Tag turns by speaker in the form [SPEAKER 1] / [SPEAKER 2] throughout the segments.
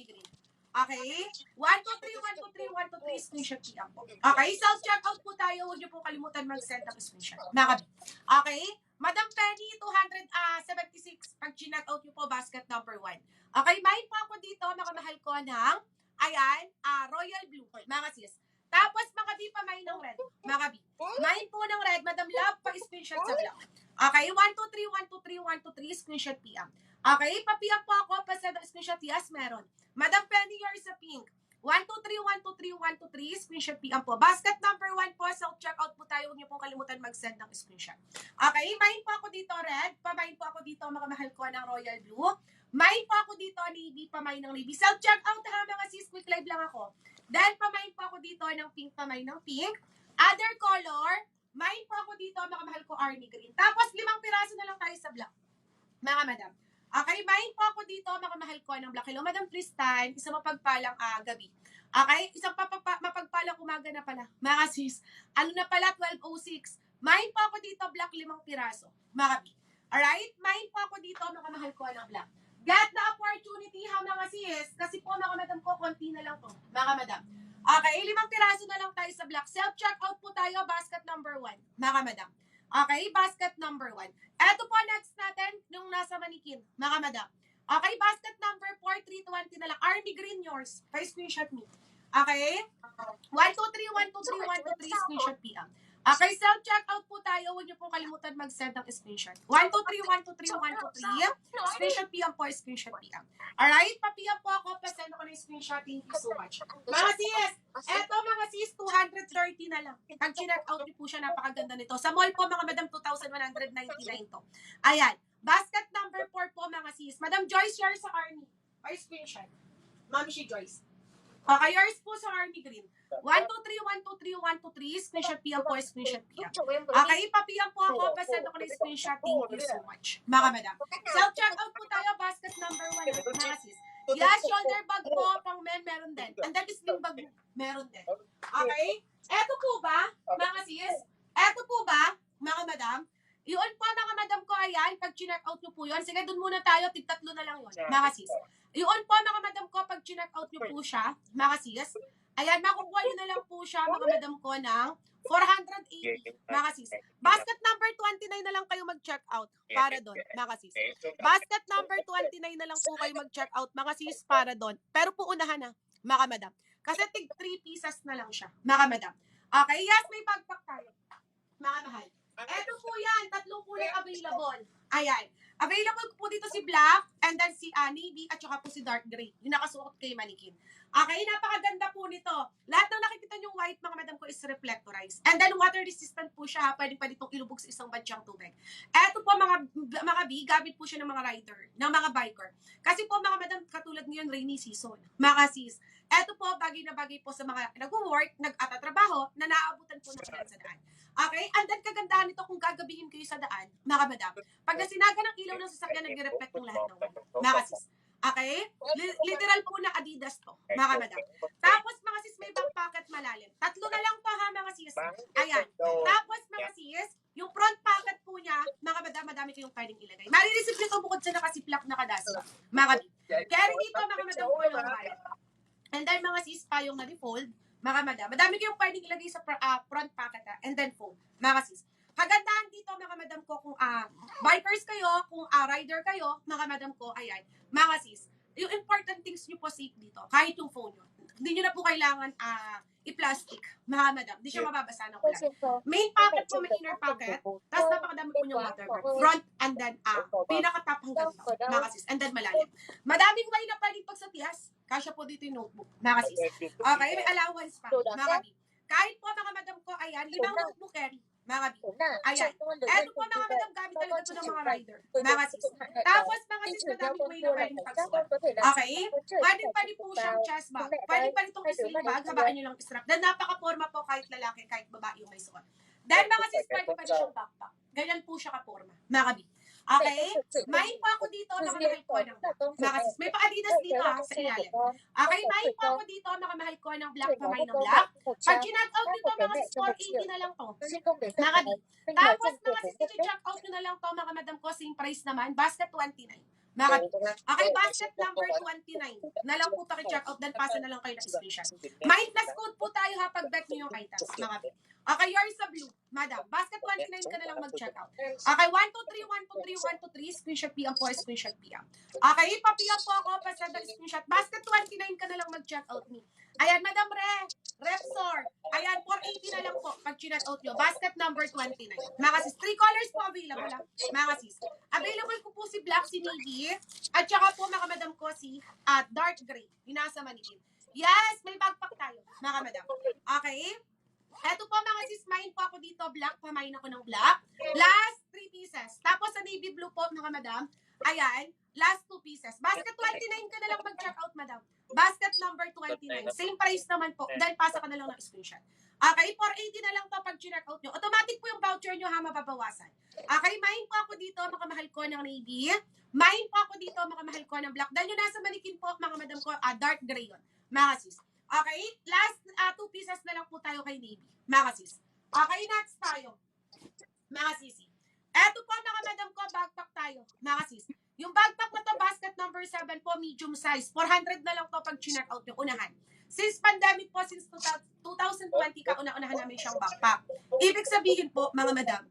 [SPEAKER 1] army green. Okay? 123, 123, 123, screenshot PM po. Okay? Self-checkout po tayo. Huwag niyo po kalimutan mag-send ng screenshot. Mga okay? Madam Penny, 276. Pag chinek-out niyo po, basket number 1. Okay? Main po ako dito, mga mahal ko ng, ayan, royal blue. Mga sis. Tapos, mga B pa main ng red. Mga B. Main po ng red, Madam Love, pa-screenshot sa vlog. Okay? 123, 123, 123, screenshot PM. Okay? Pa-PM po ako, pa-send ng screenshot. Yes, meron. Madam Penny, yours sa pink. 123, 123, 123, screenshot PM po. Basket number 1 po, self-checkout po tayo. Huwag niyo pong kalimutan mag-send ng screenshot. Okay, main po ako dito red, pamain po ako dito mga mahal ko ng royal blue. Main po ako dito navy, pamain ng navy. Self-checkout ha mga sis, quick live lang ako. Then pamain po ako dito ng pink, pamain ng pink. Other color, main po ako dito mga mahal ko army green. Tapos 5 piraso na lang tayo sa black. Mga madam. Okay, main po ako dito, mga mahal ko ng Black. Hello, Madam Tristan. Isang mapagpalang gabi. Okay, isang mapagpalang umaga na pala. Mga sis, ano na pala, 12:06. Main po ako dito, Black, 5 piraso. Mga B. Alright, main po ako dito, mga mahal ko ng Black. Get the opportunity ha, mga sis. Kasi po, mga madam ko, konti na lang to. Mga madam. Okay, 5 piraso na lang tayo sa Black. Self-checkout po tayo, basket number 1. Mga madam. Okay, basket number 1. Eto po next natin, yung nasa manikin, mga madam. Okay, basket number 4, 320 na lang. Army green yours. Pa-screenshot me. Okay? 123, 123, 123, screenshot PM. Okay, self-checkout po tayo. Huwag niyo po kalimutan mag-send ng screenshot. 123, 123, 123. Screenshot PM po, screenshot PM. Alright, pa-PM po ako. Pa-send ako ng screenshot. Thank you so much. Mga sis, eto mga sis, 230 na lang. Pag chinek-out niyo po siya, napakaganda nito. Sa mall po, mga madam, 2,199 to. Ayan. Basket number 4 po, mga sis. Madam Joyce, yours sa army. Pa-screenshot. Mami si Joyce. Okay, yours po sa army green. 123, 123, 123, screenshot PM po, screenshot PM. Okay, pa-PM po ako, pasend ako ng screenshot. Thank you so much. Mga madam. Self-checkout po tayo, basket number 1. Mga sis. Yeah, shoulder bag po, pang men, meron din. And then sling bag, meron din. Okay? Eto po ba, mga sis? Eto po ba, mga madam? Yun po, mga madam ko, ayan, pag chinek-out nyo po yun. Sige, dun muna tayo, tig-3 na lang yun, mga sis. Yun po, mga madam ko, pag chinek-out nyo po siya, mga sis, ayan, makukuha nyo na lang po siya, mga madam ko, ng 480, mga sis. Basket number 29 na lang kayo mag-check-out para doon, mga sis. Basket number 29 na lang po kayo mag-check-out, mga sis, para doon. Pero po unahan na, mga madam. Kasi tig 3 pieces na lang siya, mga madam. Okay, yes, may backpack tayo, mga mahal. Eto po yan, 3 kulay available. Ayan. Available po dito si black, and then si navy, at saka po si dark gray. Yung nakasuot kay manikin. Okay, napakaganda po nito. Lahat ng nakikita nyo white, mga madam ko, is reflectorized. And then water resistant po siya. Pwede itong ilubog sa isang badyang tubig. Eto po mga B, gamit po siya ng mga rider, ng mga biker. Kasi po mga madam, katulad ngayon, rainy season. Mga sis, eto po, bagay na bagay po sa mga nag-work, nag-atatrabaho, na naaabutan po na sa daan. Okay? And then kagandahan nito kung gagabihin kayo sa daan, mga madam. Pag nasinaga ng ilaw ng sasakyan, nag-reflect ng lahat ng mga sis. Okay? Literal po na Adidas to, mga madam. Tapos mga sis, may backpocket malalim. 3 na lang to ha, mga sis. Ayan. Tapos mga sis, yung front pocket po niya, mga madam, madami kayong pwedeng ilagay. Marireceive nyo ito bukod sa nakasiplak na kadasma. Mga sis. Kaya rin dito, mga madam, po yung wallet. And then mga sis pa yung na-defold, mga madam. Madami kayong pwedeng ilagay sa front pocket and then fold. Mga sis. Kagandahan dito, mga madam ko, kung bikers kayo, kung rider kayo, mga madam ko, ayan, mga sis, yung important things nyo po safe dito, kahit yung phone nyo. Hindi nyo na po kailangan i-plastic, mga madam. Hindi siya mababasa ng ulan. Main pocket po, may inner pocket, tapos napakadami po yung watermark. Front and then pinaka-top hanggang top, mga sis, and then malalim. Madaming way na pwedeng pagsatias. Kasya po dito yung notebook, mga sis. Okay, may allowance pa, mga bi. Kahit po, mga madam ko, ayan, 5 notebook carry. Mga bi. Ayan. Eto po mga madam, gamit talaga ito ng mga rider. Mga sis. Tapos mga sis, madaming way na pwedeng pagsuot. Okay? Pwede po siyang chest bag. Pwede pa itong sling bag, habaan nyo lang strap. Then napaka-forma po kahit lalaki, kahit babae yung may suot. Then mga sis, pwede pa siyang backpack. Ganyan po siya ka-forma. Mga bi. Okay? Main po ako dito, nakamahal ko ng mga sis. May pa-Adidas dito sa ilalim. Okay, main po ako dito, nakamahal ko ng black, pamay ng black. Pag chinag-out nito, mga sis, 480 na lang to. Mga bi. Tapos mga sis, i-check out nyo na lang to, mga madam ko, same price naman, basket 29. Mga okay, basket number 29. Na lang po paki-check out, then pasa na lang kayo ng screenshot. Minus code po tayo ha pag bet nyo yung items, mga bet. Okay, yours sa blue, madam. Basket 29 ka na lang mag-check out. Okay, 1, 2, 3, 1, 2, 3, 1, 2, 3, screenshot PM po, screenshot PM. Okay, pa-PM po ako, pasend ang screenshot. Basket 29 ka na lang mag-check out me. Ayan, madam Repsor. Ayan, 480 na lang po pag chinat out nyo. Basket number 29. Mga sis, 3 colors po available ha. Mga sis. Available ko po si black, si navy, at saka po mga madam ko si dark gray. Yung nasa manikin. Yes, may backpack tayo, mga madam. Okay? Eto po mga sis, main po ako dito, black, pamain ako ng black. Last 3 pieces. Tapos sa navy blue po, mga madam, ayan, last 2 pieces. Basket 29 ka na lang mag-check out, madam. Basket number 29. Same price naman po. Dahil pasa ka na lang ng screenshot. Okay, 480 na lang to pag check out nyo. Automatic po yung voucher nyo ha, mababawasan. Okay, main po ako dito, mga mahal ko ng navy. Main po ako dito, mga mahal ko ng black. Dahil yung nasa manikin po, mga madam ko, dark gray yun. Mga sis. Okay, last 2 pieces na lang po tayo kay navy. Mga sis. Okay, next tayo. Mga sisi. Eto po mga madam ko, backpack tayo. Mga sis. Yung backpack na to, basket number 7 po, medium size. 400 na lang to pag chinek out yung unahan. Since pandemic po, since 2020, kauna-unahan namin siyang backpack. Ibig sabihin po, mga madam,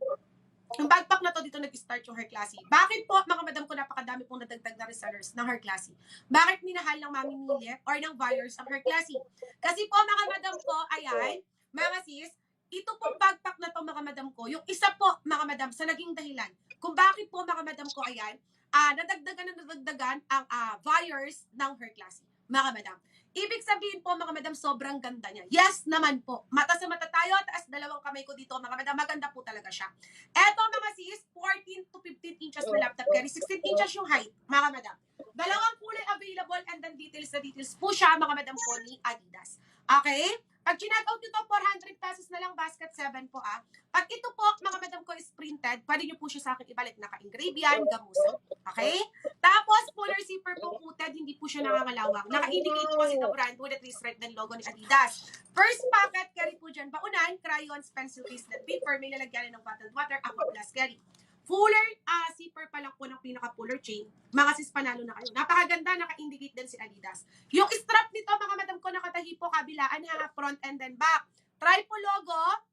[SPEAKER 1] yung backpack na to, dito nag-start yung Her Classy. Bakit po, mga madam ko, napakadami pong nadagdag na resellers ng Her Classy? Bakit minahal ng mamimili or ng buyers ang Her Classy? Kasi po, mga madam ko, ayan, mga sis, ito pong backpack na to, mga madam ko, yung isa po, mga madam, sa naging dahilan, kung bakit po, mga madam ko, ayan, nadagdagan ang buyers ng Her Classy. Mga madam. Ibig sabihin po, mga madam, sobrang ganda niya. Yes naman po. Mata sa mata tayo, taas dalawang kamay ko dito, mga madam. Maganda po talaga siya. Eto, mga sis, 14 to 15 inches na laptop carry. 16 inches yung height, mga madam. Dalawang kulay available and then details na details po siya, mga madam po ni Adidas. Okay? Pag chinag-out nyo to, 400 pesos na lang, basket 7 po Pag ito po, mga madam ko, is printed, pwede nyo po siya sa akin ibalik. Naka-engrave yan, gamusan. Okay? Tapos, polar zipper po coated, hindi po siya nangangalawang. Naka-indicate po si the brand with at least red ng logo ni Adidas. First packet, carry po dyan baunan, crayons, pencil case, and paper, may lalagyan ng bottled water, aqua plus carry. Fuller zipper pa lang po ng pinaka-puller chain. Mga sis, panalo na kayo. Napakaganda, naka-indicate din si Adidas. Yung strap nito, mga madam ko, nakatahi po kabilaan ha, front and then back. Tripo logo,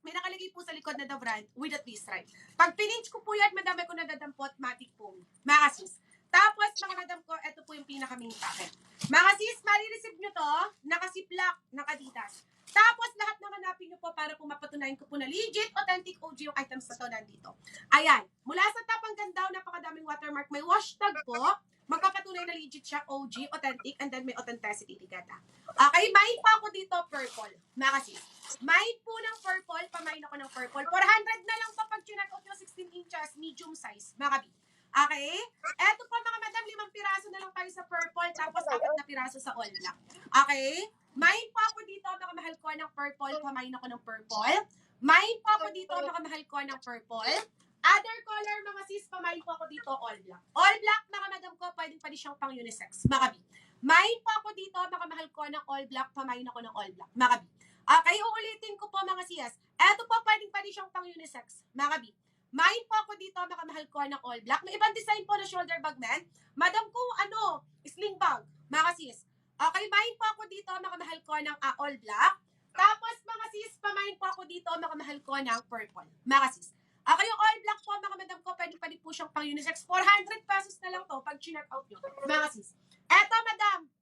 [SPEAKER 1] may nakalagay po sa likod na the brand with at least right. Pag pininch ko po yan, madami ko nadadampot, matic po. Mga sis. Tapos, mga madam ko, ito po yung pinaka-main packet. Mga sis, marireceive nyo to, naka-ziplock, naka-Adidas. Tapos, lahat ng hanapin nyo po para po mapatunayan ko po na legit, authentic OG yung items na to nandito. Ayan. Mula sa top hanggang down, napakadaming watermark. May wash tag po. Magpapatunay na legit siya, OG, authentic, and then may authenticity tigata. Okay, main pa ako dito, purple. Makasis. Main po ng purple, pamain ako ng purple. 400 na lang to pag chinek out yung 16 inches, medium size. Makabi. Okay? Eto po mga madam, 5 piraso na lang tayo sa purple, tapos 4 na piraso sa all black. Okay? Main po ako dito, mga mahal ko ng purple, pamain ako ng purple. Main po ako dito, mga mahal ko ng purple. Other color, mga sis, pamain po ako dito, all black. All black, mga madam ko, pwede siyang pang unisex. Makabi. Main po ako dito, mga mahal ko ng all black, pamain ako ng all black. Makabi. Okay, uulitin ko po, mga sis. Eto po, pwede siyang pang unisex. Makabi. Main po ako dito, mga mahal ko ng all black. May ibang design po na shoulder bag, man. Madam ko, sling bag. Mga sis. Okay, main po ako dito, mga mahal ko ng all black. Tapos, mga sis, pamain po ako dito, mga mahal ko ng purple. Mga sis. Okay, yung all black po, mga madam ko, pwede po siyang pang unisex. 400 pesos na lang to pag chinek out nyo. Mga sis. Eto, madam.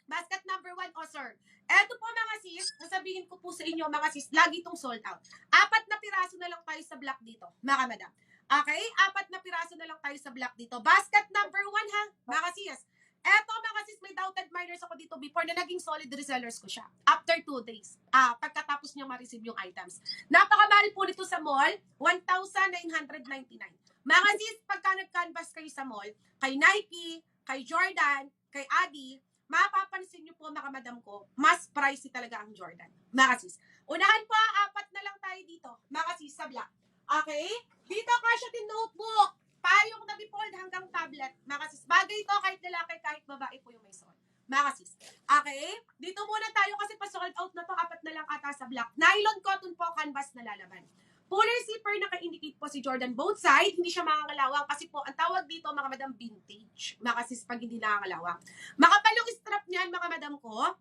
[SPEAKER 1] Basket number 1, sir. Eto po, mga sis, nasabihin ko po sa inyo, mga sis, lagi itong sold out. 4 na piraso na lang tayo sa black dito, mga madam. Okay? 4 na piraso na lang tayo sa black dito. Basket number 1, ha, mga sis. Eto, mga sis, may doubted miners ako dito before na naging solid resellers ko siya. After 2 days, pagkatapos niya ma-receive yung items. Napakamahal po nito sa mall, 1,999. Mga sis, pagka nag-canvas kayo sa mall, kay Nike, kay Jordan, kay Adi, mapapansin niyo po, mga madam ko, mas pricey talaga ang Jordan. Mga sis. Unahan po, 4 na lang tayo dito. Mga sis, sa black. Okay? Dito, kasya din notebook. Payong na default hanggang tablet. Mga sis. Bagay ito kahit lalaki, kahit babae po yung may suot. Mga sis. Okay? Dito muna tayo kasi pa sold out na to. 4 na lang ata sa black. Nylon cotton po, canvas na lalaban. Puller zipper, naka-indicate po si Jordan both side. Hindi siya makakalawang kasi po, ang tawag dito, mga madam, vintage. Mga sis, pag hindi nakakalawang. Makapal yung strap niyan, mga madam ko.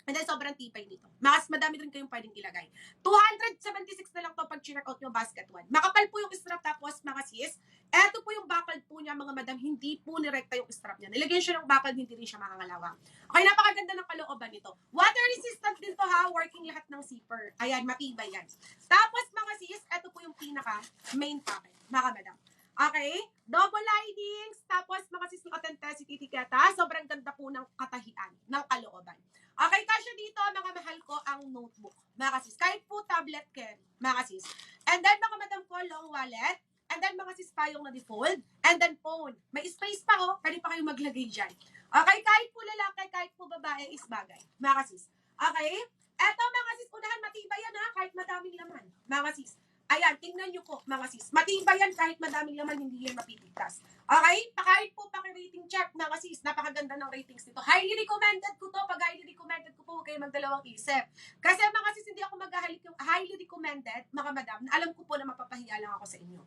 [SPEAKER 1] And then, sobrang tipay nito. Madami rin kayong pwedeng ilagay. 276 na lang to pag check out nyo basket 1. Makapal po yung strap, tapos mga sis, eto po yung buckled po niya, mga madam, hindi po nirekta yung strap niya. Nilagyan siya ng buckled, hindi rin siya makakalawang. Okay, napakaganda ng kalooban nito. Water resistant din to ha, working lahat ng zipper. Ayan, matibay yan. Tapos mga sis, eto po yung pinaka main pocket, mga madam. Okay? Double linings, tapos mga sis ng authenticity tiketa, sobrang ganda po ng katahian, ng kalooban. Okay, kasya dito, mga mahal ko, ang notebook. Mga sis, kahit po tablet carry, mga sis. And then, mga madam ko, long wallet. And then, mga sis pa yung na-defold. And then, phone. May space pa, oh. Pwede pa kayong maglagay dyan. Okay, kahit po lalaki, kahit po babae, is bagay. Mga sis. Okay? Eto, mga sis, unahan, matibay yan, ha? Kahit madaming laman. Mga sis. Ayan, tingnan nyo po, mga sis. Matibay yan, kahit madaming laman, hindi yan mapipigtas. Okay? Kahit po paki-rating check, mga sis, napakaganda ng ratings nito. Highly recommended ko to. Pag highly recommended ko po, huwag kayo magdalawang isip. Kasi mga sis, hindi ako maghahalik yung highly recommended, mga madam, alam ko po na mapapahiya lang ako sa inyo.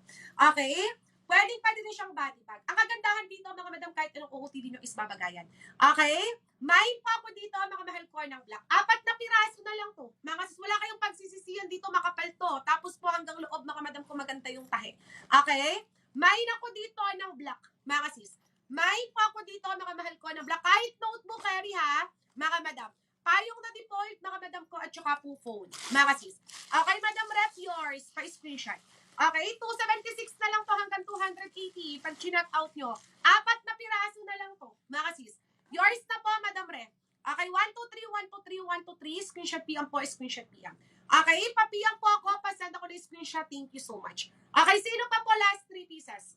[SPEAKER 1] Okay? Pwede rin siyang body bag. Ang kagandahan dito, mga madam, kahit anong uutilin nyo is babagayan. Okay? May pa ako dito, mga mahal ko ng black. 4 na piraso na lang to. Mga sis, wala kayong pagsisisiyan dito, makapal to. Tapos po hanggang loob, mga madam, ko maganda yung tahe. Okay? May ako dito ng black, mga sis. May pa ako dito, mga mahal ko ng black. Kahit notebook carry ha, mga madam. Payong na default, mga madam ko, at saka po phone. Mga sis. Okay, madam, rep yours. Pa-screenshot. Okay, 276 na lang to hanggang 280 pag chinat out nyo. 4 na piraso na lang to, mga sis. Yours na po, Madam Re. Okay, 123, 123, 123, screenshot PM po, screenshot PM. Okay, pa-PM po ako, pasend ako na screenshot, thank you so much. Okay, sino pa po last 3 pieces?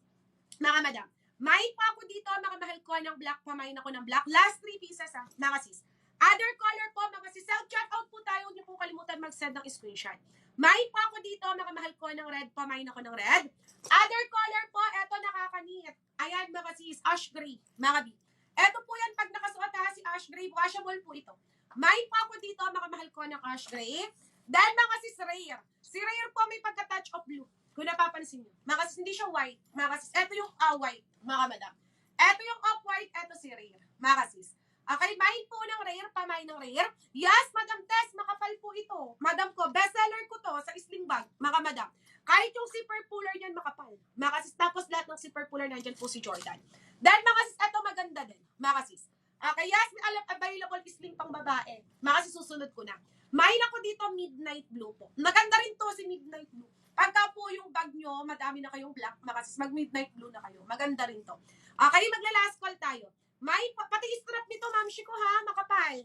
[SPEAKER 1] Mga madam, may pa ako dito, mga mahal ko ng black, pamain ako ng black. Last 3 pieces ha, mga sis. Other color po, mga sis, self-checkout po tayo, huwag niyo po kalimutan mag-send ng screenshot. May pa ako dito, mga mahal ko ng red, pamain ako ng red. Other color po, eto nakakaniit. Ayan, mga sis, ash gray, mga B. Eto po yan, pag nakasuot ha, si ash gray, washable po ito. May pa ako dito, mga mahal ko ng ash gray. Then, mga sis, rare. Si rare po may pagka-touch of blue. Kung napapansin nyo. Mga sis, hindi siya white. Mga sis, eto yung white, mga madam. Eto yung off-white, eto si rare. Mga sis. Okay, may po ng rare, pamay ng rare. Yes, Madam Tess, makapal po ito. Madam ko, bestseller ko to sa sling bag, mga madam. Kahit yung zipper puller niyan, makapal. Mga sis, tapos lahat ng zipper puller nandiyan po si Jordan. Then, mga sis, eto maganda din. Mga sis. Okay, yes, available sling pang babae. Mga sis, susunod ko na. May na ko dito, midnight blue po. Maganda rin to si midnight blue. Pagka po yung bag nyo, madami na kayong black, mga sis, mag-midnight blue na kayo. Maganda rin to. Okay, magla-last call tayo. May, pati strap nito, mamshi ko ha, makapal.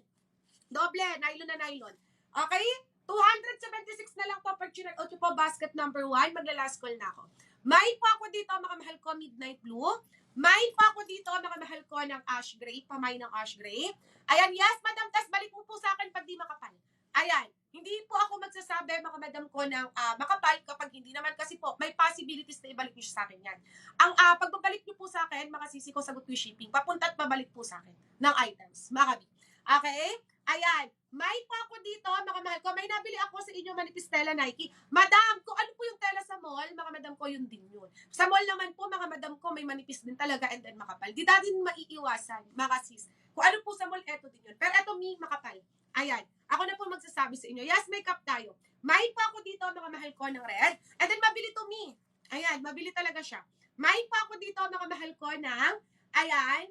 [SPEAKER 1] Doble, nylon na nylon. Okay? 276 na lang po pag chinek-out po basket number 1. Magla-last call na ako. May po ako dito, mga mahal ko, midnight blue. May po ako dito, mga mahal ko, ng ash gray. Pamay ng ash gray. Ayan, yes, Madam Tess, balik mo po sa akin pag di makapal. Ayan, hindi po ako magsasabi, mga madam ko, ng makapal kapag hindi naman kasi po, may possibilities na ibalik niyo sa akin yan. Ang pagbabalik niyo po sa akin, makasisi ko, sagot ko yung shipping. Papunta at pabalik po sa akin ng items. Makabi. Okay? Ayan. May po ako dito, mga mahal ko. May nabili ako sa inyo manipis tela Nike. Madam, kung ano po yung tela sa mall, mga madam ko, yun din yun. Sa mall naman po, mga madam ko, may manipis din talaga and then makapal. Di natin maiiwasan, mga sis. Kung ano po sa mall, eto din yun. Pero eto, makapal. Ayan. Ako na po magsasabi sa inyo. Yes, makeup tayo. May pa ako dito, mga mahal ko, ng red. And then, mabili to me. Ayan, mabili talaga siya. May pa ako dito, mga mahal ko, ng, ayan,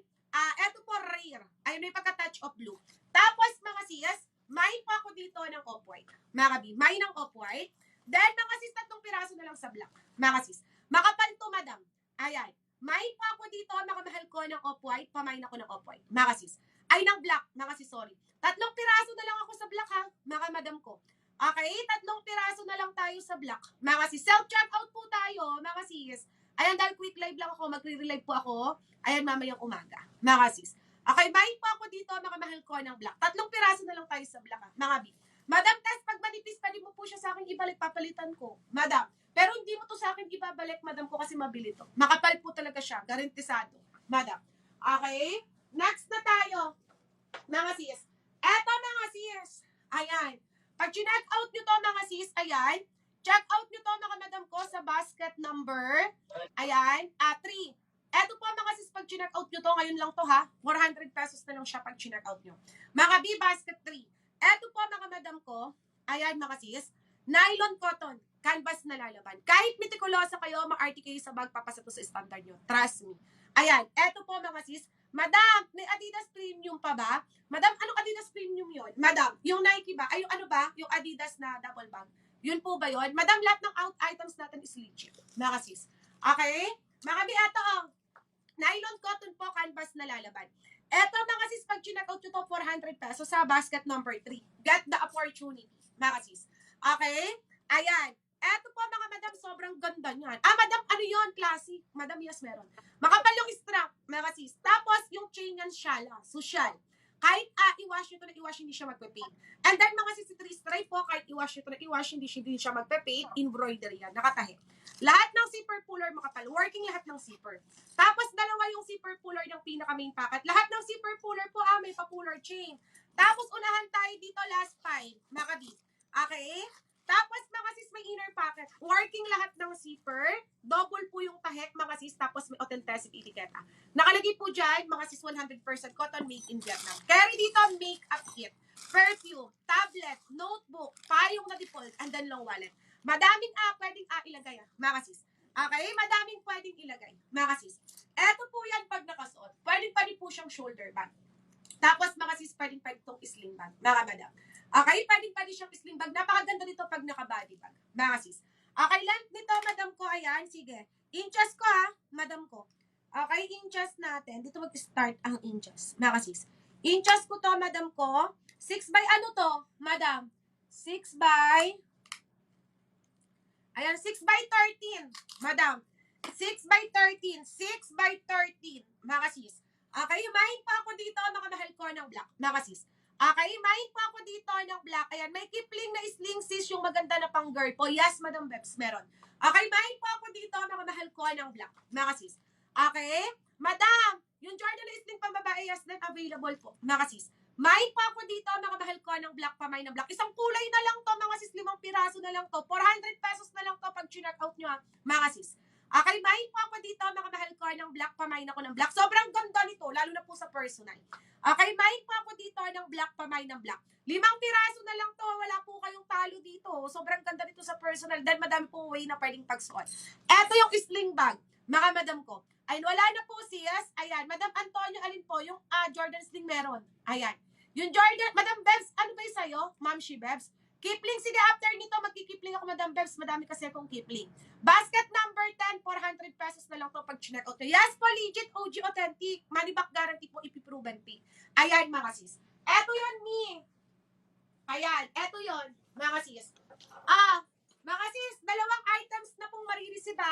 [SPEAKER 1] eto po, rare. Ayan, may pagka-touch of blue. Tapos, mga sis, may pa ako dito ng off-white. Mga B, may ng off-white. Then, mga sis, 3 piraso na lang sa black. Mga sis, makapal to, madam. Ayan. May pa ako dito, mga mahal ko, ng off-white. Pamain ako ng off-white. Mga sis. Ay, ng black. Mga sis, sorry. 3 piraso na lang ako sa black, ha? Mga madam ko. Okay? 3 piraso na lang tayo sa black. Mga sis, self-checkout po tayo, mga sis. Ayan, dahil quick live lang ako, magre-relive po ako. Ayan, mamayang umaga. Mga sis. Okay, buying po ako dito, mga mahal ko, ng black. 3 piraso na lang tayo sa black, ha? Mga B. Madam Tess, pag manipis, pwede mo po siya sa akin ibalik, papalitan ko. Madam. Pero hindi mo to sa akin ibabalik, madam ko, kasi mabili to. Makapal po talaga siya, garantisado. Madam. Okay? Next na tayo. Mga sis. Eto, mga sis. Ayan. Pag chinek out nyo to, mga sis, ayan. Check out nyo to mga madam ko sa basket number, ayan, 3. Eto po mga sis, pag chinek out nyo to, ngayon lang to ha, 400 pesos na lang siya pag chinek out nyo. Mga B, basket 3. Eto po mga madam ko, ayan mga sis, nylon cotton, canvas na lalaban. Kahit mitikulosa kayo, ma-RT kayo sa bag, papasa to sa standard nyo. Trust me. Ayan, eto po mga sis, madam, may Adidas Premium pa ba? Madam, anong Adidas Premium yon? Madam, yung Nike ba? Ay, yung ano ba? Yung Adidas na double bag. Yun po ba yun? Madam, lahat ng out items natin is legit. Mga sis. Okay? Mga bi, eto ang nylon cotton po, canvas na lalaban. Eto mga sis, pag chinek out nyo to, 400 pesos sa basket number 3. Get the opportunity. Mga sis. Okay? Ayan. Eto po mga madam, sobrang ganda niyan. Madam, ano yun? Classic. Madam, yes, meron. Makapal yung strap, mga sis. Tapos, yung chain yan, shala. Social. Kahit i-wash nyo to na i-wash, hindi siya magpe-paint. And then, mga sis, 3 stripe po, kahit i-wash nyo to na i-wash, hindi siya magpe-paint. Embroidery yan. Nakatahi. Lahat ng zipper puller makapal. Working lahat ng zipper. Tapos, dalawa yung zipper puller ng pinaka-main packet. Lahat ng zipper puller po, may pa-puller chain. Tapos, unahan tayo dito, last 5. Makabi. Okay? Tapos, mga sis, may inner pocket. Working lahat ng zipper. Double po yung tahek, mga sis. Tapos, may authenticity etiketa. Nakalagay po dyan, mga sis, 100% cotton made in Vietnam. Carry dito, makeup kit, perfume, tablet, notebook, payong na default, and then long wallet. Madaming pwedeng ilagay, mga sis. Okay? Madaming pwedeng ilagay, mga sis. Eto po yan pag nakasuot. Pwedeng po siyang shoulder bag. Tapos, mga sis, pwedeng itong sling bag, mga madam. Okay? Pwedeng siyang sling bag. Napakaganda nito pag naka-body bag, mga sis. Okay, length nito, madam ko, ayan, sige. Inches ko madam ko. Okay, inches natin. Dito mag-start ang inches, mga sis. Inches ko to, madam ko. 6 by ano to, madam? 6 by, ayan, 6 by 13, madam. 6 by 13, 6 by 13, mga sis. Okay, main pa ako dito, mga mahal ko ng black, mga sis. Okay, main pa ako dito ng black. Ayan, may Kipling na sling sis, yung maganda na pang girl po. Yes, Madam Bebs, meron. Okay, main pa ako dito, mga mahal ko ng black, mga sis. Okay, madam, yung Jordan na sling pang babae, yes, then available po, mga sis. Main pa ako dito, mga mahal ko ng black, pamay na black. Isang kulay na lang to, mga sis, 5 piraso na lang to. 400 pesos na lang to pag chinek out nyo, mga sis. Okay, main po ako dito, mga mahal ko ng black, pamain ako ng black. Sobrang ganda nito, lalo na po sa personal. Okay, main po ako dito ng black, pamain ng black. 5 piraso na lang to, wala po kayong talo dito. Sobrang ganda nito sa personal, dahil madami pong way na pwedeng pagsuot. Eto yung sling bag, mga madam ko. Ayun, wala na po sis. Ayan, Madam Antonio, alin po, yung Jordan sling meron. Ayan. Yung Jordan, Madam Bebs, ano ba yung sa'yo? Ma'am She Bebs? Kipling, sige, after nito, magkikipling ako, Madam Bebs. Madami kasi akong Kipling. Basket number 10, 400 pesos na lang to pag chinek out. Yes po, legit, OG, authentic. Money back guarantee po, ipiproven pay. Ayan, mga sis. Eto yun, me. Ayan, eto yun, mga sis. Mga sis, dalawang items na pong marireceive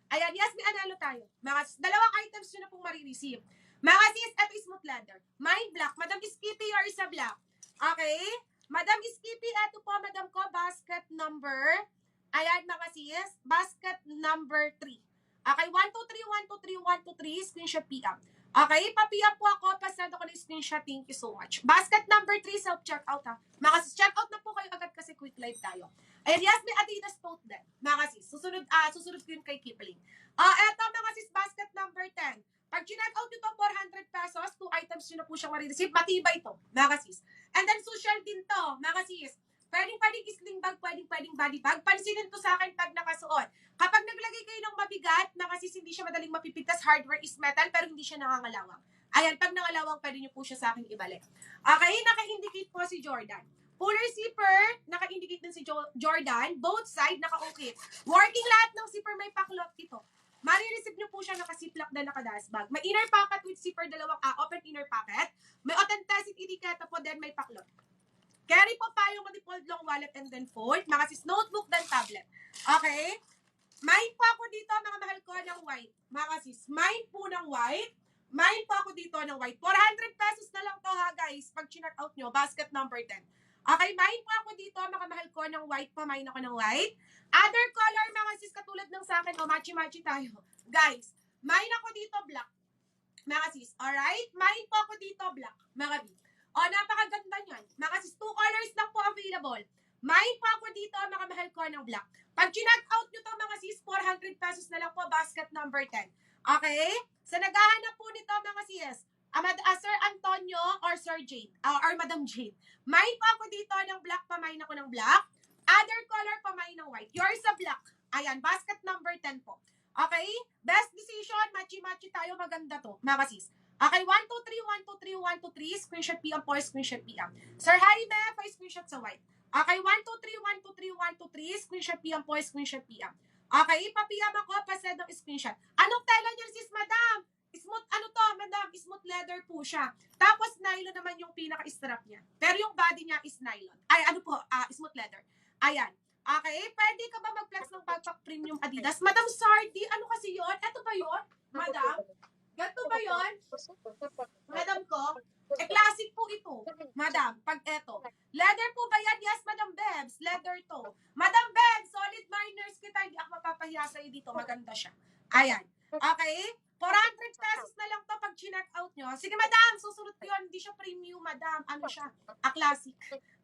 [SPEAKER 1] Ayan, yes, may analo tayo. Mga sis, dalawang items yun na pong marireceive. Mga sis, eto is smooth leather. Mine black. Madam Skippy, yours is a black. Okay? Madam Skippy, eto po, madam ko, basket number. Ayan, mga sis, basket number 3. Okay, 123, 123, 123, screenshot PM. Okay, pa-PM po ako, pasend ako ng screenshot, thank you so much. Basket number 3, self-checkout Mga sis, checkout na po kayo agad kasi quick live tayo. Ayan, yes, may Adidas tote din. Mga sis, susunod ko yun kay Kipling. Eto, mga sis, basket number 10. Pag chinek out nyo to, 400 pesos, 2 items nyo na po siyang marireceive. Matibay to, mga sis. And then, social din to, mga sis. Pwedeng sling bag, pwedeng body bag. Pansinin to sa akin pag nakasuot. Kapag naglagay kayo ng mabigat, mga sis, hindi siya madaling mapipigtas. Hardware is metal, pero hindi siya nangangalawang. Ayan, pag nangalawang, pwede nyo po siya sa akin ibalik. Okay, naka-indicate po si Jordan. Puller zipper, naka-indicate din si Jordan. Both side, naka-okay. Working lahat ng zipper, may paklot ito. Marireceive nyo po siya naka-ziplock na naka-dashbag. May inner pocket with zipper, dalawang open inner pocket. May authenticity etiketa po, then may paklot. Carry po pa yung default long wallet and then fold. Mga sis, notebook, then tablet. Okay? Mine po ako dito, mga mahal ko, ng white. Mga sis, mine po ng white. Mine po ako dito ng white. 400 pesos na lang to guys. Pag chinek out nyo, basket number 10. Okay, mine po ako dito, mga mahal ko, ng white pa. Mine ako ng white. Other color, mga sis, katulad ng sa akin, matchy-matchy tayo. Guys, mine ako dito, black. Mga sis, alright? Mine po ako dito, black. Mga B. Napakaganda niyan. Mga sis, 2 colors lang po available. Mine po ako dito, mga mahal ko ng black. Pag chinag out nyo to mga sis, 400 pesos na lang po, basket number 10. Okay? Sa naghahanap po nito mga sis, Sir Antonio or Sir Jade, or Madam Jade. May po ako dito ng black, pamain ako ng black. Other color, pamain ng white. Yours sa black. Ayan, basket number 10 po. Okay? Best decision, matchy-matchy tayo, maganda to, mga sis. Okay, 1, 2, 3, 1, 2, 3, 1, 2, 3, screenshot PM po, screenshot PM. Sir Jaime, pa screenshot sa white. Okay, 1, 2, 3, 1, 2, 3, 1, 2, 3, screenshot PM po, screenshot PM. Okay, pa-PM ako, pa-send ng screenshot. Anong tela niyan, sis, madam? Smooth, ano to, madam? Smooth leather po siya. Tapos, nylon naman yung pinaka-strap niya. Pero yung body niya is nylon. Ay, ano po, smooth leather. Ayan. Okay, pwede ka ba mag-flex ng Pagpak Premium Adidas? Madam Sardi, ano kasi yon? Ito ba yon? Madam? Ganito ba yon? Madam ko? Classic po ito. Madam, pag eto. Leather po ba yan? Yes, Madam Bebs. Leather to. Madam Bebs, solid miners kita. Hindi ako mapapahiya sa'yo dito. Maganda siya. Ayan. Okay? 400 pesos na lang to pag chinek out nyo. Sige, madam, susunod yun. Hindi siya premium, madam. Ano siya? Classic.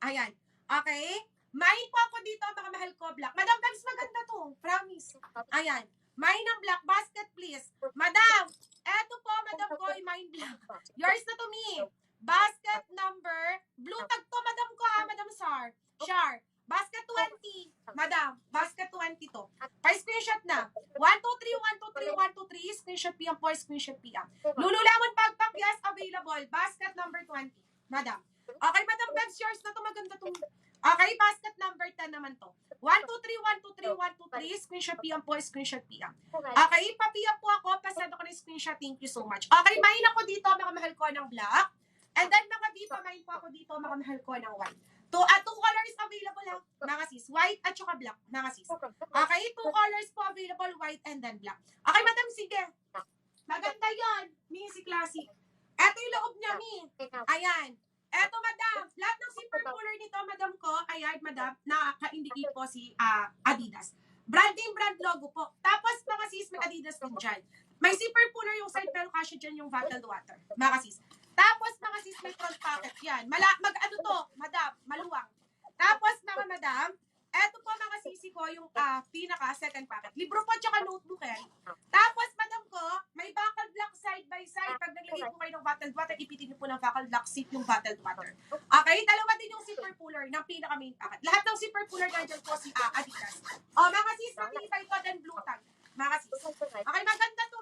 [SPEAKER 1] Ayan. Okay? May po ako dito, mga mahal ko, black. Madam Bebs, maganda to. Promise. Ayan. May ng black basket, please. Madam, eto po, madam ko, may black. Yours na to me. Basket number, blue tag to, madam ko ha, madam Sar. Char. Basket 20. Madam, basket 20 to. Pa-screenshot na. 1, 2, 3, 1, 2, 3, 1, 2, 3. Screenshot PM po, screenshot PM. Lululemon Pagpak, yes, available. Basket number 20. Madam. Okay, madam, Bebs, yours na to, maganda to. Okay, basket number 10 naman to. 1, 2, 3, 1, 2, 3, 1, 2, 3. Screenshot PM po, screenshot PM. Okay, pa-PM po ako. Pasend ako ng screenshot. Thank you so much. Okay, main ako dito, mga mahal ko ng black. And then, mga dito, main po ako dito, mga mahal ko ng white. Two colors available lang, mga sis. White at saka black, mga sis. Okay, 2 colors po available, white and then black. Okay, madam, sige. Maganda yon, Mi, si Classic. Eto yung loob niya, Mi. Ayan. Eto, madam. Lahat ng zipper puller nito, madam ko, ayan, madam, nakaka-indicate po si Adidas. Brand name, brand logo po. Tapos, mga sis, may Adidas din dyan. May zipper puller yung side, pero kasya dyan yung bottled water. Mga sis. Tapos, mga sis, may front pocket. Yan. Ano to, madam, maluwang. Tapos, mga madam, eto po mga sisi ko, yung pinaka second pocket. Libro po, tsaka notebook yan. Tapos, madam ko, may buckled lock side by side. Pag naglagay po kayo ng bottled water, ipitin niyo po ng buckled lock seat yung bottled water. Okay, dalawa din yung zipper puller ng pinaka main pocket. Lahat ng zipper puller nandiyan po si Adidas. O, mga sis, matibay to din blue tag. Mga sis. Okay, maganda to.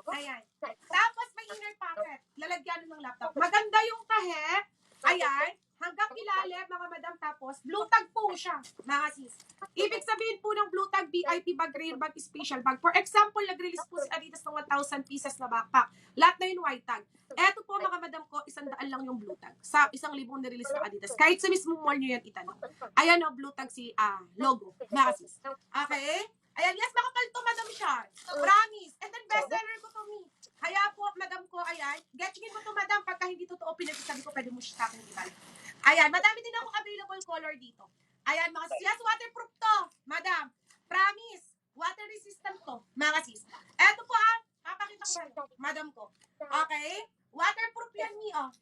[SPEAKER 1] Ayan. Tapos, may inner pocket. Lalagyan ng laptop. Maganda yung tahe. Ayan. Hanggang ilalim, mga madam, tapos, blue tag po siya, mga sis. Ibig sabihin po ng blue tag, VIP bag, rare bag, special bag. For example, nag-release po si Adidas ng 1,000 pieces na backpack. Lahat na yun white tag. Eto po, mga madam ko, 100 lang yung blue tag. Sa 1,000 na-release ng Adidas. Kahit sa mismo mall nyo yan itanong. Ayan o, blue tag si logo, mga sis. Okay? Ayan, yes, makapal to, madam siya. Promise. And then, bestseller ko to, me. Kaya po, madam ko, ayan. Getchingin mo to, madam. Pagka hindi totoo, pinagsasabi ko, pwede mo siya sa akin ibalik. Ayan, madami din ako available color dito. Ayan, mga sis. Yes, waterproof to, madam. Promise. Water resistant to, mga sis. Eto po, papakita ko, madam ko. Okay? Waterproof yan, me, oh.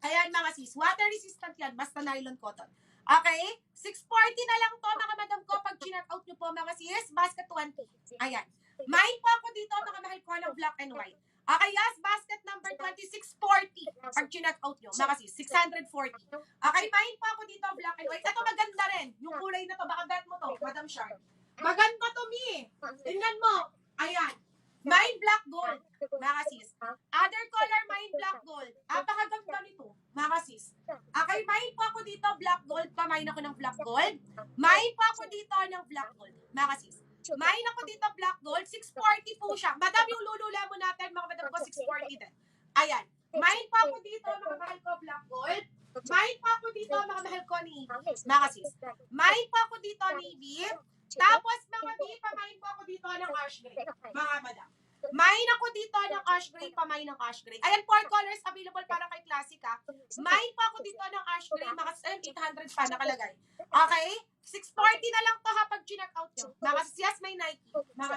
[SPEAKER 1] Ayan, mga sis. Water resistant yan. Basta nylon cotton. Okay? 640 na lang to, mga madam ko. Pag chinak out nyo po, mga sis, basket 20. Ayan. Main po ako dito, mga mahal ko ng black and white. Okay, yes, basket number 2640. Pag chinak out nyo, mga sis, 640. Okay, main po ako dito, black and white. Ito maganda rin. Yung kulay na to, baka bet mo to, Madam Sharp. Maganda to, mi. Tingnan mo. Ayan. Main black gold, mga sis. Other color, main black gold. Apakaganda nito, mga sis. Okay, main po ako dito, black gold. Pamain ako ng black gold. Main po ako dito ng black gold, mga sis. Main ako dito, black gold. 640 po siya. Madam, yung Lululemon natin, mga madam ko, 640 din. Ayan. Main po ako dito, mga mahal ko, black gold. Main po ako dito, mga mahal ko, navy. Mga sis. Main po ako dito, navy. Tapos, mga di, pamain po ako dito ng ash gray. Mga madam. Main ako dito ng ash gray, pamain ng ash gray. Ayan, 4 colors available para kay Classic, ha. Main po ako dito ng ash gray, mga 800 pa nakalagay. Okay? 640 na lang to ha pag chinak out nyo. Mga sis, yes, may Nike. Mga,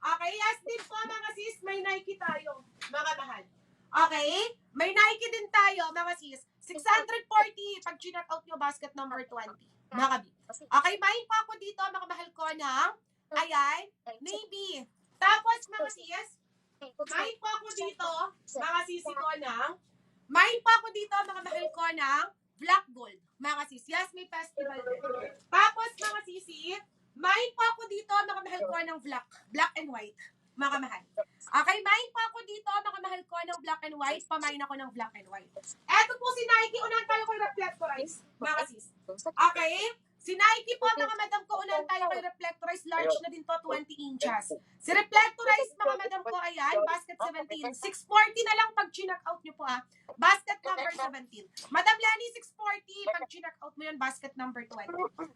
[SPEAKER 1] okay, yes din po, mga sis, may Nike tayo. Mga mahal. Okay? May Nike din tayo, mga sis. 640 pag chinak out nyo, basket number 20. Mga kabi. Okay, main po ako dito, mga mahal ko ng, ayan, navy. Tapos, mga sis, main po ako dito, mga sisi ko ng, main po ako dito, mga mahal ko ng, black gold. Mga sis, yes, may festival din. Tapos, mga sisi, main po ako dito, mga mahal ko ng black and white. Mga mahal. Okay, main po ako dito, mga mahal ko ng black and white. Pamain ako ng black and white. Eto po si Nike. Unahan tayo kay reflectorize. Mga sis. Okay? Si Nike po, mga madam ko, unahan tayo kay reflectorize. Large na din to, 20 inches. Si reflectorize, mga madam ko, ayan, basket 17. 640 na lang pag chinak out nyo po, ha. Basket number 17. Madam Lani, 640. Pag chinak out mo yun, basket number 20.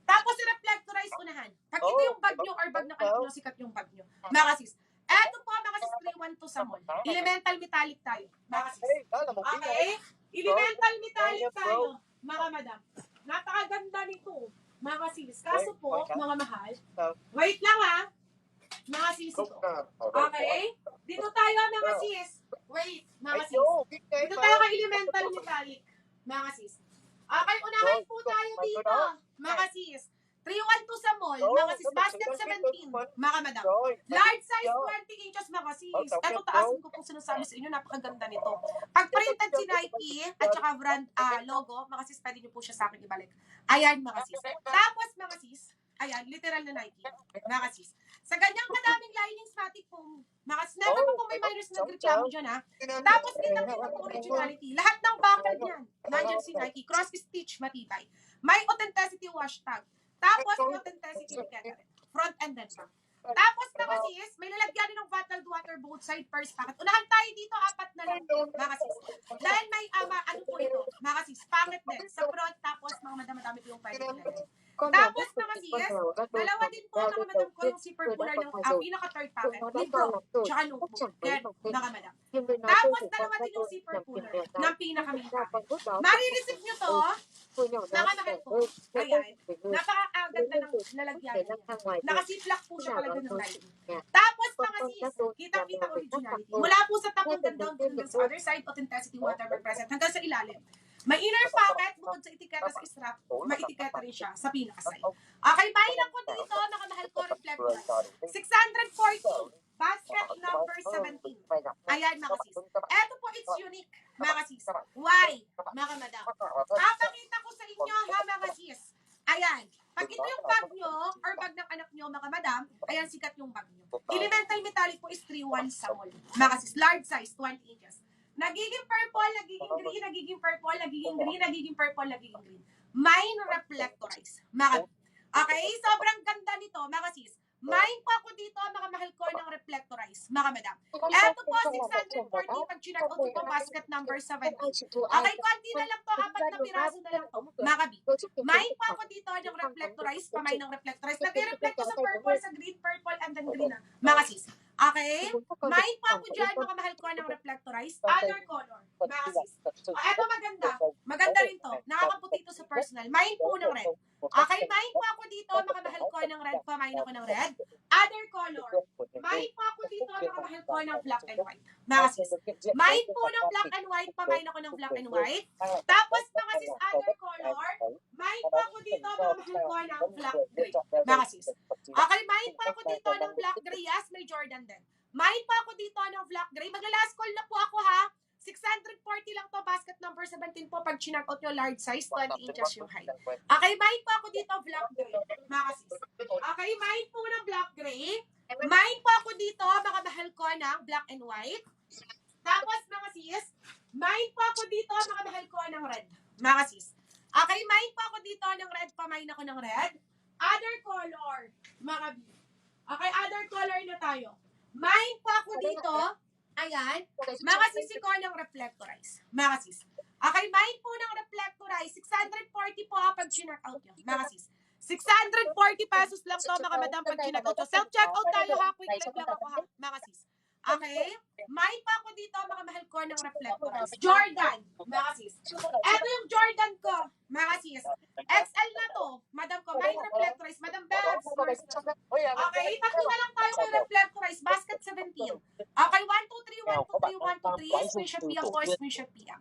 [SPEAKER 1] Tapos si reflectorize, unahan. Pag ito yung bag nyo or bag na anak nyo, sikat yung bag nyo. Mga sis. Eto po, mga sis, 312 sa mall. Elemental metallic tayo. Mga sis. Okay? Elemental metallic tayo, mga madam. Napakaganda nito, mga sis. Kaso po, mga mahal, wait lang ha, mga sis ko. Okay? Dito tayo, mga sis. Wait, mga sis. Dito tayo kay elemental metallic, mga sis. Okay, unahin po tayo dito, mga sis. 312 sa mall, mga sis, basket 17, mga madam. Large size 20 inches, mga sis. Ito taasin ko pong sinasabi sa inyo, napakaganda nito. Pag printed si Nike at saka brand logo, mga sis, pwede nyo po siya sa akin ibalik. Ayan, mga sis. Tapos, mga sis, ayan, literal na Nike, mga sis. Sa ganyang kadaming linings natin po, mga sis, never po kung may minus na reklamo dyan, ha. Tapos, kita po originality. Lahat ng buckle niyan, nandyan si Nike, cross stitch, matibay. May authenticity wash tag. Tapos, authenticity etiquette. Front and then back. Tapos, mga sis, may lalagyan din ng bottled water both side first packet. Unahan tayo dito, 4 na lang, mga sis. Dahil may, ano po ito, mga sis, packet din. Sa front, tapos, mga madami po yung pwede ilagay. Tapos, mga sis, dalawa din po, mga madam ko, yung zipper cooler ng pinaka-third packet. Libro, tsaka notebook. Yan, mga madam. Tapos, dalawa din yung zipper cooler ng pinaka-main packet. Marireceive nyo to, mga mahal ko. Ayan. Napakaganda ng lalagyan niya. Nakasiplak po siya talaga ng lighting. Tapos, mga sis, kitang-kita originality. Mula po sa top hanggang down hanggang sa other side, authenticity, whatever present, hanggang sa ilalim. May inner pocket, bukod sa etiketa sa strap, may etiketa rin siya sa pinaka-side. Okay, bahin ako dito, mga mahal ko, reflector. 640. Basket number 17. Ayan, mga sis. Eto po, it's unique, mga sis. Why, mga madam? Papakita ko sa inyo, ha, mga sis. Ayan. Pag ito yung bag nyo, or bag ng anak nyo, mga madam, ayan, sikat yung bag nyo. Elemental metallic po is 3-1 sa mall. Mga sis, large size, 20 inches. Nagiging purple, nagiging green, nagiging purple, nagiging green, nagiging purple, nagiging green. Mine reflectorize. Mga, okay, sobrang ganda nito, mga sis. Mine po ako dito, mga mahal ko ng reflectorize, mga madam. Eto po, 640, pag chinag-out po, basket number 17. Okay, konti na lang to, 4 na piraso na lang to, mga kabi. Mine po ako dito ng reflectorize, pamay ng reflectorize. Nag-reflect ko sa purple, sa green, purple, and then green na, mga sis. Okay? Mine po ako dyan, mga mahal ko ng reflectorize, other color, mga sis. Eto maganda, maganda rin to, nakakaputi ito sa personal. Mine po ng red. Okay, mine po ako dito, mga mahal ko ng red, pamain ako ng red. Other color. Mine po ako dito, mga mahal ko ng black and white. Mga sis. Mine po ng black and white, pamain ako ng black and white. Tapos, mga sis, other color. Mine po ako dito, mga mahal ko ng black gray. Mga sis. Okay, mine po ako dito ng black gray. Yes, may Jordan din. Mine po ako dito ng black gray. Magla-last call na po ako, ha. 640 lang to, basket number 17 po. Pag chinag-out nyo, large size, 20 inches yung height. Okay, mine po ako dito, black gray. Mga sis. Okay, mine po ng black gray. Mine po ako dito, mga mahal ko ng black and white. Tapos, mga sis, mine po ako dito, mga mahal ko ng red. Mga sis. Okay, mine po ako dito ng red, pamain ako ng red. Other color, mga B. Okay, other color na tayo. Mine po ako dito, ayan, mga sisi ko ng reflectorize. Mga sis. Okay, mine po ng reflectorize. 640 po pag chinak-out nyo. Mga sis. 640 pesos lang to, mga madam, pag chinak-out nyo. Self-checkout tayo, ha. Quick like lang ako, ha. Mga sis. Okay? Mine pa ako dito, mga mahal ko ng reflectorize. Jordan, mga sis. Eto yung Jordan ko, mga sis. XL na to, madam ko. Mine reflectorize. Madam Babs. Okay, tatlo na lang tayo kay reflectorize. Basket 17. Okay, 1, 2, 3, 1, 2, 3, 1, 2, 3. Screenshot PM po, screenshot PM.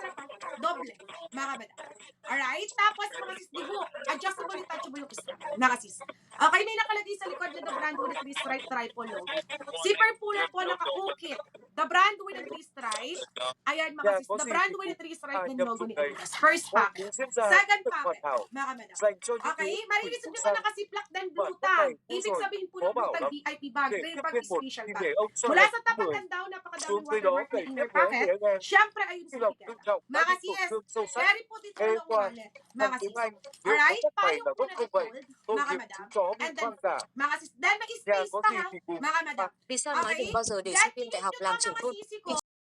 [SPEAKER 1] strap ha. Doble. Mga kabata. Alright? Tapos, mga sis, di hook. Adjustable, detachable yung strap. Mga sis. Okay, may nakalagay sa likod na the brand with 3 stripe triple load. Zipper puller po, naka-hook it. The brand with the 3 stripe. Ayan, mga sis. The brand with the 3 stripe ng logo ni Adidas. First packet. Second packet, mga madam. Okay, marinis nyo pa nakasiplak din blutan. Ibig sabihin po ng blutan, VIP bag, rare bag, special bag. Mula sa tapat and down, napakadaming watermark na inner pocket. Siyempre, ayun sa etiquette. Mga sis, carry po dito ng wallet. Mga sis. Alright, payong po na gold, mga madam. And then, mga sis, then may space pa ha, mga madam.
[SPEAKER 2] Vì sao nói
[SPEAKER 1] Okay.
[SPEAKER 2] đừng bao giờ để
[SPEAKER 1] Yan,
[SPEAKER 2] sinh viên đại
[SPEAKER 1] tingin
[SPEAKER 2] học
[SPEAKER 1] nyo
[SPEAKER 2] làm
[SPEAKER 1] to
[SPEAKER 2] trưởng
[SPEAKER 1] mga
[SPEAKER 2] thôn?
[SPEAKER 1] sisi
[SPEAKER 2] Vì
[SPEAKER 1] ko.